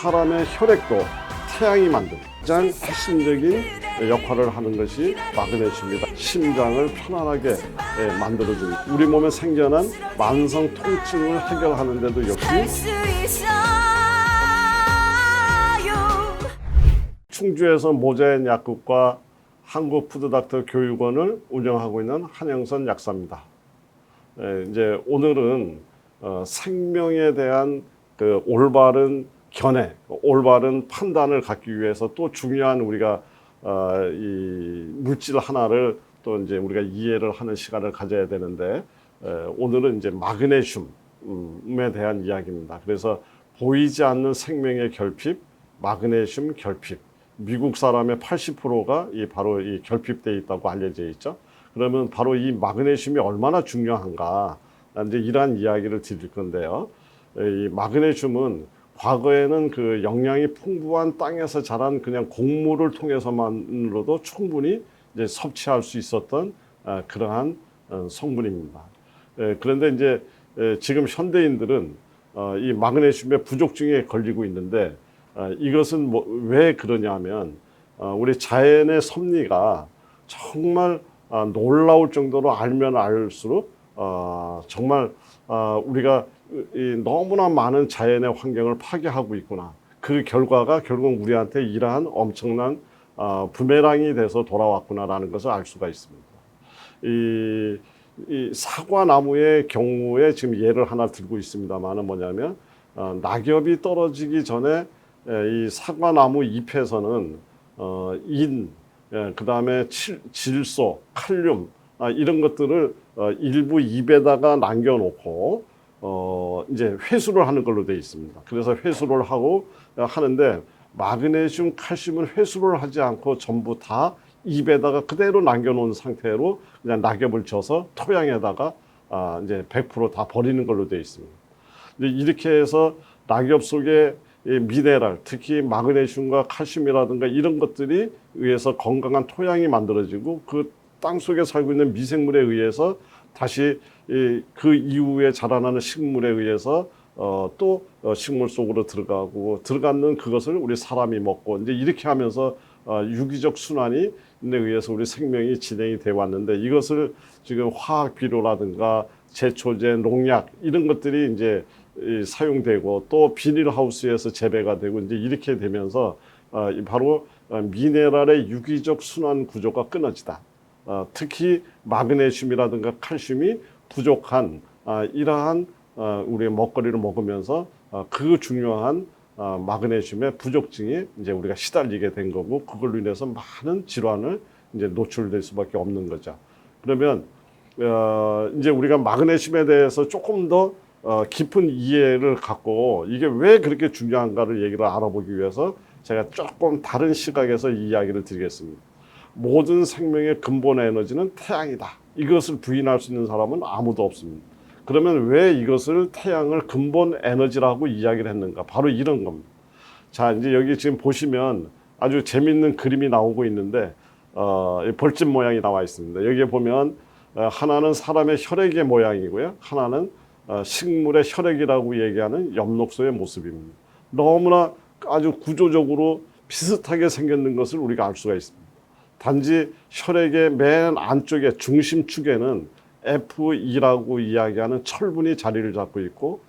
사람의 혈액도 태양이 만드는 가장 핵심적인 역할을 하는 것이 마그네슘입니다. 심장을 편안하게 만들어주는, 우리 몸에 생겨난 만성 통증을 해결하는 데도 역시 충주에서 모자앤 약국과 한국푸드닥터 교육원을 운영하고 있는 한영선 약사입니다. 이제 오늘은 생명에 대한 그 올바른 견해, 올바른 판단을 갖기 위해서 또 중요한 우리가 이 물질 하나를 또 이제 우리가 이해를 하는 시간을 가져야 되는데, 오늘은 이제 마그네슘에 대한 이야기입니다. 그래서 보이지 않는 생명의 결핍, 마그네슘 결핍. 미국 사람의 80%가 바로 이 결핍되어 있다고 알려져 있죠. 그러면 바로 이 마그네슘이 얼마나 중요한가, 이제 이러한 이야기를 드릴 건데요. 이 마그네슘은 과거에는 그 영양이 풍부한 땅에서 자란 그냥 곡물을 통해서만으로도 충분히 이제 섭취할 수 있었던 그러한 성분입니다. 그런데 이제 지금 현대인들은 이 마그네슘의 부족증에 걸리고 있는데, 이것은 왜 그러냐면 우리 자연의 섭리가 정말 놀라울 정도로 알면 알수록 정말 우리가 너무나 많은 자연의 환경을 파괴하고 있구나. 그 결과가 결국 우리한테 이러한 엄청난 부메랑이 돼서 돌아왔구나라는 것을 알 수가 있습니다. 이 사과나무의 경우에 지금 예를 하나 들고 있습니다만은 뭐냐면 낙엽이 떨어지기 전에 이 사과나무 잎에서는 그 다음에 질소, 칼륨 이런 것들을 일부 잎에다가 남겨놓고 이제 회수를 하는 걸로 되어 있습니다. 그래서 회수를 하고 하는데, 마그네슘, 칼슘은 회수를 하지 않고 전부 다 잎에다가 그대로 남겨놓은 상태로 그냥 낙엽을 져서 토양에다가 이제 100% 다 버리는 걸로 되어 있습니다. 이렇게 해서 낙엽 속에 미네랄, 특히 마그네슘과 칼슘이라든가 이런 것들이 의해서 건강한 토양이 만들어지고, 그 땅 속에 살고 있는 미생물에 의해서 다시 그 이후에 자라나는 식물에 의해서 또 식물 속으로 들어가는 그것을 우리 사람이 먹고, 이제 이렇게 하면서 유기적 순환이 의해서 우리 생명이 진행이 돼 왔는데, 이것을 지금 화학 비료라든가 제초제, 농약 이런 것들이 이제 사용되고 또 비닐하우스에서 재배가 되고 이제 이렇게 되면서 바로 미네랄의 유기적 순환 구조가 끊어지다. 특히 마그네슘이라든가 칼슘이 부족한 이러한 우리의 먹거리를 먹으면서 그 중요한 마그네슘의 부족증이 이제 우리가 시달리게 된 거고, 그걸로 인해서 많은 질환을 이제 노출될 수밖에 없는 거죠. 그러면 이제 우리가 마그네슘에 대해서 조금 더 깊은 이해를 갖고 이게 왜 그렇게 중요한가를 얘기를 알아보기 위해서 제가 조금 다른 시각에서 이 이야기를 드리겠습니다. 모든 생명의 근본 에너지는 태양이다. 이것을 부인할 수 있는 사람은 아무도 없습니다. 그러면 왜 이것을 태양을 근본 에너지라고 이야기를 했는가? 바로 이런 겁니다. 자, 이제 여기 지금 보시면 아주 재밌는 그림이 나오고 있는데, 벌집 모양이 나와 있습니다. 여기에 보면 하나는 사람의 혈액의 모양이고요. 하나는 식물의 혈액이라고 얘기하는 엽록소의 모습입니다. 너무나 아주 구조적으로 비슷하게 생겼는 것을 우리가 알 수가 있습니다. 단지 혈액의 맨 안쪽에 중심축에는 F2라고 이야기하는 철분이 자리를 잡고 있고,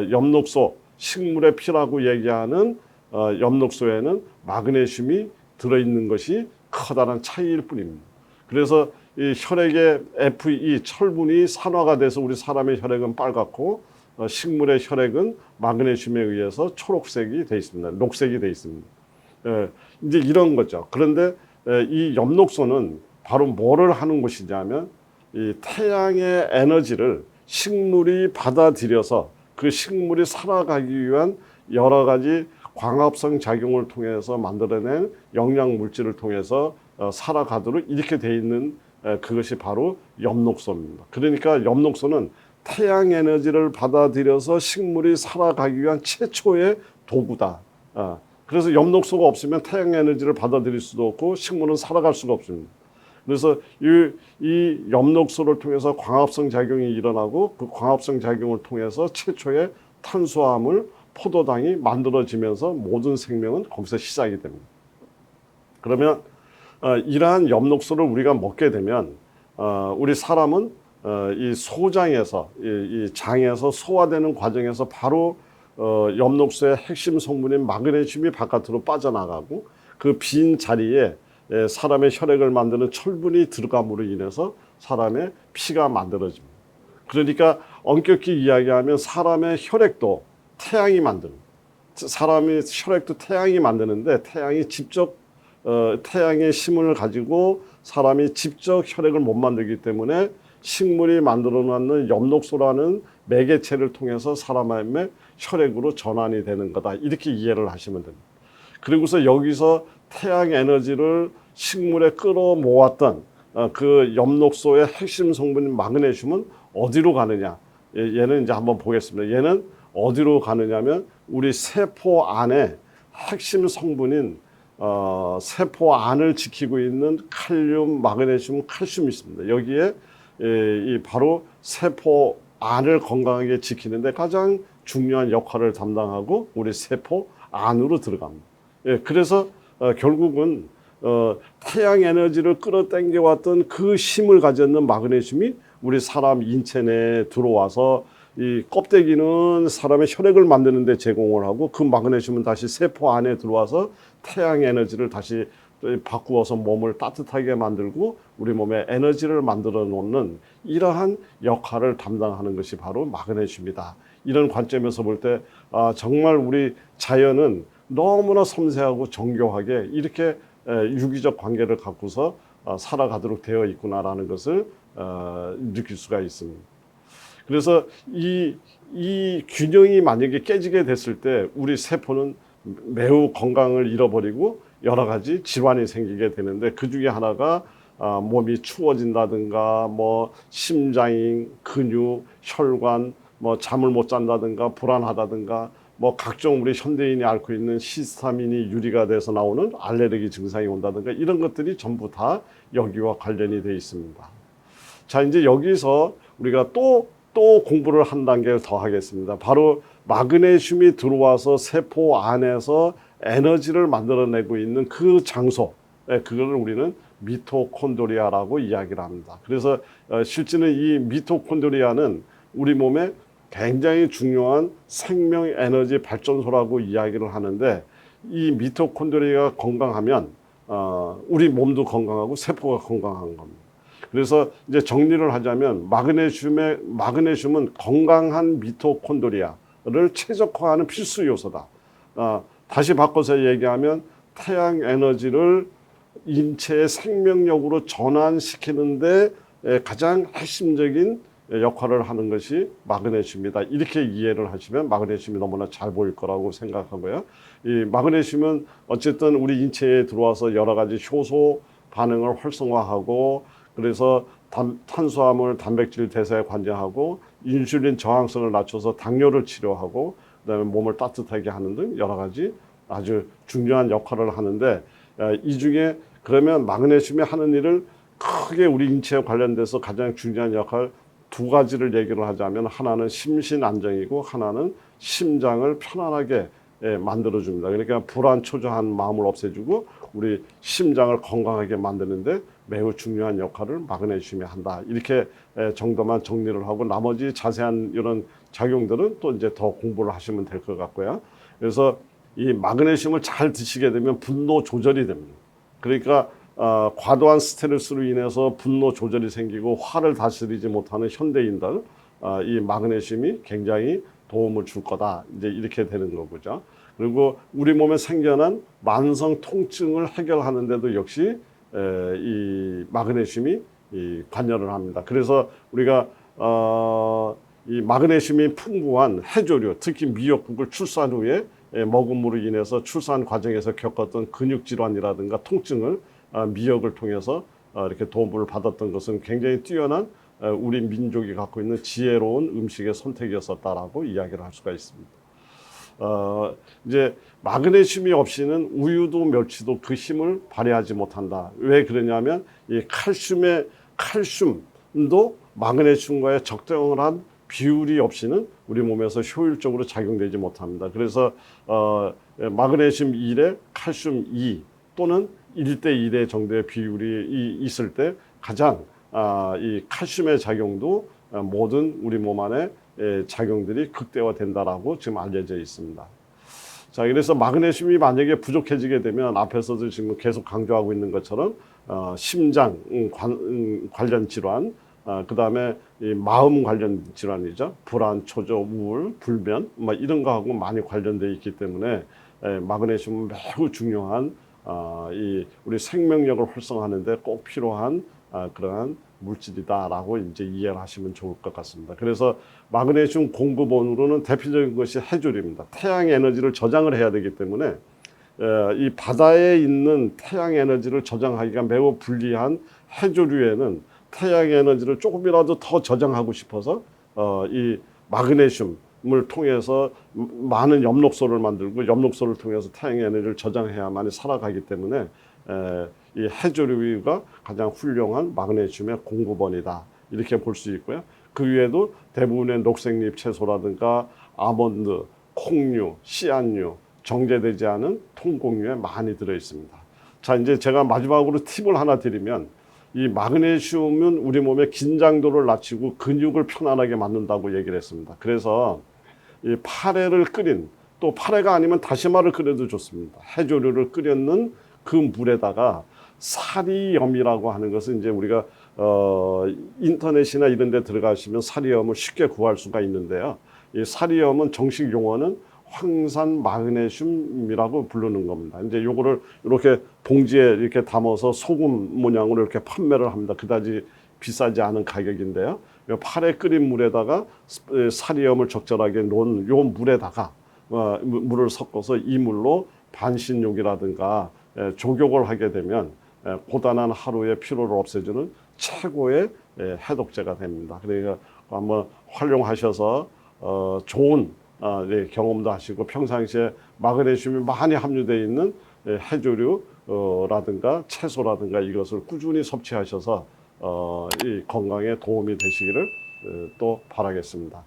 엽록소, 식물의 피라고 얘기하는 엽록소에는 마그네슘이 들어있는 것이 커다란 차이일 뿐입니다. 그래서 이 혈액의 Fe, 철분이 산화가 돼서 우리 사람의 혈액은 빨갛고, 식물의 혈액은 마그네슘에 의해서 초록색이 되어 있습니다. 녹색이 되어 있습니다. 이제 이런 거죠. 그런데 이 엽록소는 바로 뭐를 하는 것이냐면, 이 태양의 에너지를 식물이 받아들여서 그 식물이 살아가기 위한 여러 가지 광합성 작용을 통해서 만들어낸 영양 물질을 통해서 살아가도록 이렇게 돼 있는 그것이 바로 엽록소입니다. 그러니까 엽록소는 태양 에너지를 받아들여서 식물이 살아가기 위한 최초의 도구다. 그래서 엽록소가 없으면 태양 에너지를 받아들일 수도 없고 식물은 살아갈 수가 없습니다. 그래서 이 엽록소를 통해서 광합성 작용이 일어나고, 그 광합성 작용을 통해서 최초의 탄수화물 포도당이 만들어지면서 모든 생명은 거기서 시작이 됩니다. 그러면 이러한 엽록소를 우리가 먹게 되면 우리 사람은 이 소장에서 이 장에서 소화되는 과정에서 바로 엽록소의 핵심 성분인 마그네슘이 바깥으로 빠져나가고 그 빈 자리에 사람의 혈액을 만드는 철분이 들어감으로 인해서 사람의 피가 만들어집니다. 그러니까 엄격히 이야기하면 사람의 혈액도 태양이 만드는, 사람의 혈액도 태양이 만드는데 태양이 직접 태양의 힘을 가지고 사람이 직접 혈액을 못 만들기 때문에 식물이 만들어놓는 엽록소라는 매개체를 통해서 사람의 혈액으로 전환이 되는 거다. 이렇게 이해를 하시면 됩니다. 그리고서 여기서 태양 에너지를 식물에 끌어모았던 그 엽록소의 핵심 성분인 마그네슘은 어디로 가느냐? 얘는 이제 한번 보겠습니다. 얘는 어디로 가느냐면 우리 세포 안에 핵심 성분인 세포 안을 지키고 있는 칼륨, 마그네슘, 칼슘이 있습니다. 여기에 이 바로 세포 안을 건강하게 지키는데 가장 중요한 역할을 담당하고 우리 세포 안으로 들어갑니다. 그래서 결국은 태양 에너지를 끌어당겨 왔던 그 힘을 가졌는 마그네슘이 우리 사람 인체 내에 들어와서 이 껍데기는 사람의 혈액을 만드는 데 제공을 하고 그 마그네슘은 다시 세포 안에 들어와서 태양 에너지를 다시 바꾸어서 몸을 따뜻하게 만들고 우리 몸에 에너지를 만들어 놓는 이러한 역할을 담당하는 것이 바로 마그네슘이다. 이런 관점에서 볼 때 정말 우리 자연은 너무나 섬세하고 정교하게 이렇게 유기적 관계를 갖고서 살아가도록 되어 있구나라는 것을 느낄 수가 있습니다. 그래서 이 균형이 만약에 깨지게 됐을 때 우리 세포는 매우 건강을 잃어버리고 여러 가지 질환이 생기게 되는데 그 중에 하나가 몸이 추워진다든가 뭐 심장, 근육, 혈관, 뭐 잠을 못 잔다든가 불안하다든가 뭐 각종 우리 현대인이 앓고 있는 히스타민이 유리가 돼서 나오는 알레르기 증상이 온다든가 이런 것들이 전부 다 여기와 관련이 되어 있습니다. 자, 이제 여기서 우리가 또 공부를 한 단계 더 하겠습니다. 바로 마그네슘이 들어와서 세포 안에서 에너지를 만들어내고 있는 그 장소, 그거를 우리는 미토콘드리아라고 이야기를 합니다. 그래서 실제는 이 미토콘드리아는 우리 몸에 굉장히 중요한 생명 에너지 발전소라고 이야기를 하는데 이 미토콘드리아가 건강하면 우리 몸도 건강하고 세포가 건강한 겁니다. 그래서 이제 정리를 하자면 마그네슘은 건강한 미토콘드리아를 최적화하는 필수 요소다. 다시 바꿔서 얘기하면 태양 에너지를 인체의 생명력으로 전환시키는데 가장 핵심적인 역할을 하는 것이 마그네슘이다. 이렇게 이해를 하시면 마그네슘이 너무나 잘 보일 거라고 생각하고요. 이 마그네슘은 어쨌든 우리 인체에 들어와서 여러 가지 효소 반응을 활성화하고 그래서 탄수화물, 단백질 대사에 관여하고 인슐린 저항성을 낮춰서 당뇨를 치료하고 그다음에 몸을 따뜻하게 하는 등 여러 가지 아주 중요한 역할을 하는데 이 중에 그러면 마그네슘이 하는 일을 크게 우리 인체에 관련돼서 가장 중요한 역할 두 가지를 얘기를 하자면 하나는 심신 안정이고 하나는 심장을 편안하게 만들어줍니다. 그러니까 불안, 초조한 마음을 없애주고 우리 심장을 건강하게 만드는데 매우 중요한 역할을 마그네슘이 한다. 이렇게 정도만 정리를 하고 나머지 자세한 이런 작용들은 또 이제 더 공부를 하시면 될 것 같고요. 그래서 이 마그네슘을 잘 드시게 되면 분노 조절이 됩니다. 그러니까 과도한 스트레스로 인해서 분노 조절이 생기고 화를 다스리지 못하는 현대인들 이 마그네슘이 굉장히 도움을 줄 거다. 이제 이렇게 되는 거죠. 그리고 우리 몸에 생겨난 만성 통증을 해결하는 데도 역시 이 마그네슘이 관여를 합니다. 그래서 우리가 이 마그네슘이 풍부한 해조류, 특히 미역국을 출산 후에 먹음으로 인해서 출산 과정에서 겪었던 근육 질환이라든가 통증을 미역을 통해서 이렇게 도움을 받았던 것은 굉장히 뛰어난 우리 민족이 갖고 있는 지혜로운 음식의 선택이었었다라고 이야기를 할 수가 있습니다. 이제 마그네슘이 없이는 우유도 멸치도 그 힘을 발휘하지 못한다. 왜 그러냐면 이 칼슘도 마그네슘과의 적정한 비율이 없이는 우리 몸에서 효율적으로 작용되지 못합니다. 그래서 마그네슘 1에 칼슘 2 또는 1대 1의 정도의 비율이 있을 때 가장 이 칼슘의 작용도 모든 우리 몸 안에 작용들이 극대화된다라고 지금 알려져 있습니다. 자, 그래서 마그네슘이 만약에 부족해지게 되면 앞에서도 지금 계속 강조하고 있는 것처럼 심장 관련 질환, 그다음에 이 마음 관련 질환이죠. 불안, 초조, 우울, 불면 뭐 이런 거하고 많이 관련돼 있기 때문에 마그네슘은 매우 중요한 이 우리 생명력을 활성화하는데 꼭 필요한 그러한 물질이다라고 이제 이해를 하시면 좋을 것 같습니다. 그래서 마그네슘 공급원으로는 대표적인 것이 해조류입니다. 태양 에너지를 저장을 해야 되기 때문에 이 바다에 있는 태양 에너지를 저장하기가 매우 불리한 해조류에는 태양 에너지를 조금이라도 더 저장하고 싶어서 이 마그네슘을 통해서 많은 엽록소를 만들고 엽록소를 통해서 태양 에너지를 저장해야만 살아가기 때문에 이 해조류가 가장 훌륭한 마그네슘의 공급원이다 이렇게 볼 수 있고요. 그 외에도 대부분의 녹색잎 채소라든가 아몬드, 콩류, 씨앗류, 정제되지 않은 통곡류에 많이 들어 있습니다. 자, 이제 제가 마지막으로 팁을 하나 드리면 이 마그네슘은 우리 몸의 긴장도를 낮추고 근육을 편안하게 만든다고 얘기를 했습니다. 그래서 이 파래를 끓인 또 파래가 아니면 다시마를 끓여도 좋습니다. 해조류를 끓였는 그 물에다가 사리염이라고 하는 것은 이제 우리가 인터넷이나 이런 데 들어가시면 사리염을 쉽게 구할 수가 있는데요. 이 사리염은 정식 용어는 황산 마그네슘이라고 부르는 겁니다. 이제 요거를 이렇게 봉지에 이렇게 담아서 소금 모양으로 이렇게 판매를 합니다. 그다지 비싸지 않은 가격인데요. 요 파래 끓인 물에다가 사리염을 적절하게 놓은 요 물에다가 물을 섞어서 이 물로 반신욕이라든가 족욕을 하게 되면 고단한 하루의 피로를 없애주는 최고의 해독제가 됩니다. 그러니까 한번 활용하셔서 좋은 경험도 하시고 평상시에 마그네슘이 많이 함유되어 있는 해조류라든가 채소라든가 이것을 꾸준히 섭취하셔서 이 건강에 도움이 되시기를 또 바라겠습니다.